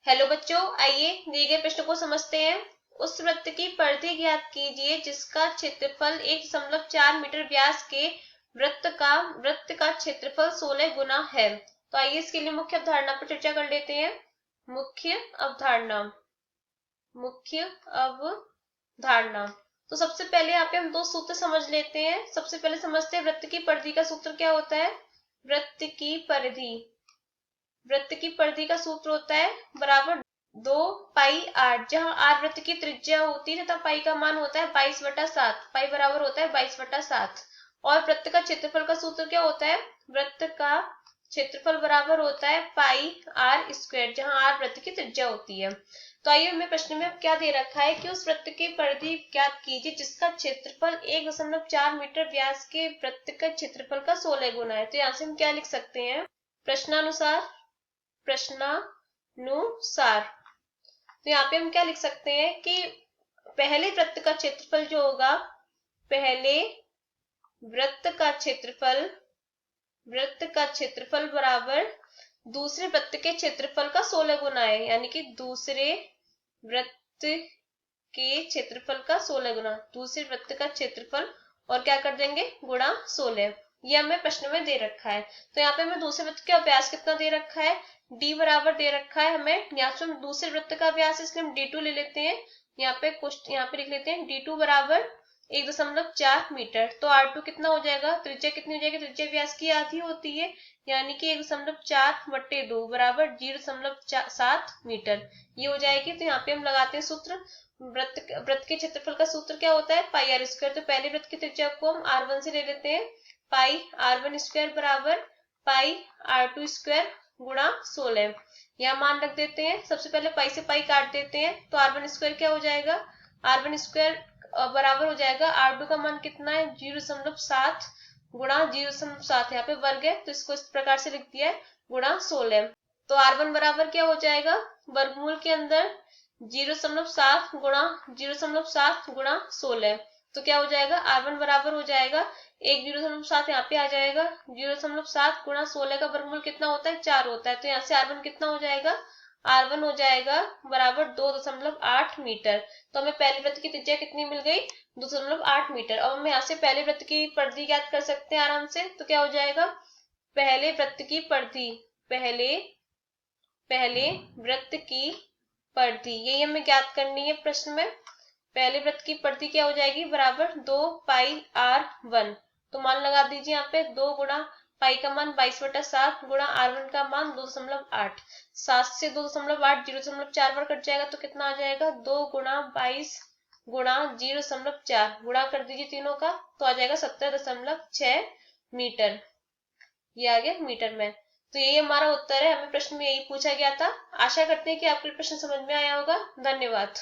Hello बच्चों, आइए दिए गए प्रश्न को समझते हैं। उस वृत्त की परिधि ज्ञात कीजिए जिसका क्षेत्रफल 1.4 मीटर व्यास के वृत्त का क्षेत्रफल 16 गुना है। तो आइए इसके लिए मुख्य अवधारणा पर चर्चा कर लेते हैं। मुख्य अवधारणा। तो सबसे पहले यहाँ पे हम दो सूत्र समझ लेते हैं। सबसे पहले समझते हैं वृत्त की परिधि का सूत्र क्या होता है। वृत्त की परिधि का सूत्र होता है बराबर 2 पाई r, जहां r वृत्त की त्रिज्या होती है तथा पाई का मान होता है 22/7। पाई बराबर होता है 22/7। और वृत्त का क्षेत्रफल का सूत्र क्या होता है। वृत्त का क्षेत्रफल बराबर होता है पाई r स्क्वायर, जहां r वृत्त की त्रिज्या होती है। तो आइए हमें प्रश्न में क्या दे रखा है कि उस वृत्त की परिधि ज्ञात कीजिए जिसका क्षेत्रफल 1.4 मीटर व्यास के वृत्त का क्षेत्रफल का 16 गुना है। तो यहाँ से हम क्या लिख सकते हैं। प्रश्नानुसार तो यहाँ पे हम क्या लिख सकते हैं कि पहले वृत्त का क्षेत्रफल जो होगा, पहले वृत्त का क्षेत्रफल बराबर दूसरे वृत्त के क्षेत्रफल का 16 गुना है, यानी कि दूसरे वृत्त के क्षेत्रफल का 16 गुना, दूसरे वृत्त का क्षेत्रफल और क्या कर देंगे गुणा 16। ये हमें प्रश्न में दे रखा है। तो यहाँ पे हमें दूसरे वृत्त का व्यास कितना दे रखा है, d बराबर दे रखा है हमें। यहाँ से हम दूसरे वृत्त का व्यास इसलिए हम d2 ले लेते हैं। यहाँ पे लिख लेते हैं d2 बराबर 1.4 मीटर। तो r2 कितना हो जाएगा, त्रिज्या कितनी हो जाएगी, त्रिज्या व्यास की आधी होती है, यानी कि 1.4/2 बराबर 0.7 मीटर ये हो जाएगी। तो यहाँ पे हम लगाते हैं सूत्र। वृत्त के क्षेत्रफल का सूत्र क्या होता है पाई r स्क्वायर। तो पहले वृत्त की त्रिज्या को हम r1 से ले लेते हैं। पाई r1 स्क्वायर बराबर पाई r2 स्क्वायर गुणा 16। यहाँ मान रख देते हैं। सबसे पहले पाई से पाई काट देते हैं तो r1 स्क्वायर क्या हो जाएगा, r1 स्क्वायर बराबर हो जाएगा r2 का मान कितना है 0.7 गुणा 0.7, यहाँ पे वर्ग है तो इसको इस प्रकार से लिख दिया है गुणा 16। तो r1 बराबर क्या हो जाएगा, वर्गमूल के अंदर 0.7 गुणा 16। तो क्या हो जाएगा r1 बराबर हो जाएगा 1 यहाँ पे आ जाएगा 0.7 गुणा 16 का वर्गमूल कितना होता है 4 होता है। तो यहाँ से r1 कितना हो जाएगा, r1 हो जाएगा बराबर 2.8 मीटर। तो हमें पहले वृत्त की त्रिज्या कितनी मिल गई 2.8 मीटर। अब हम यहाँ से पहले वृत्त की परिधि ज्ञात कर सकते हैं आराम से। तो क्या हो जाएगा, पहले वृत्त की परिधि यही हमें ज्ञात करनी है प्रश्न में। पहले वृत्त की परिधि क्या हो जाएगी बराबर 2 पाई r1। तो मान लगा दीजिए यहाँ पे 2 गुणा पाई का मान 22/7 गुणा r1 का मान 2.8। 7 से 2.8 0.4 बार कट जाएगा तो कितना आ जाएगा 2 गुणा 22 गुणा 0.4 गुणा कर दीजिए तीनों का तो आ जाएगा 17.6 मीटर। ये आ गया मीटर में। तो यही हमारा उत्तर है, हमें प्रश्न में यही पूछा गया था। आशा करते हैं कि आपको प्रश्न समझ में आया होगा। धन्यवाद।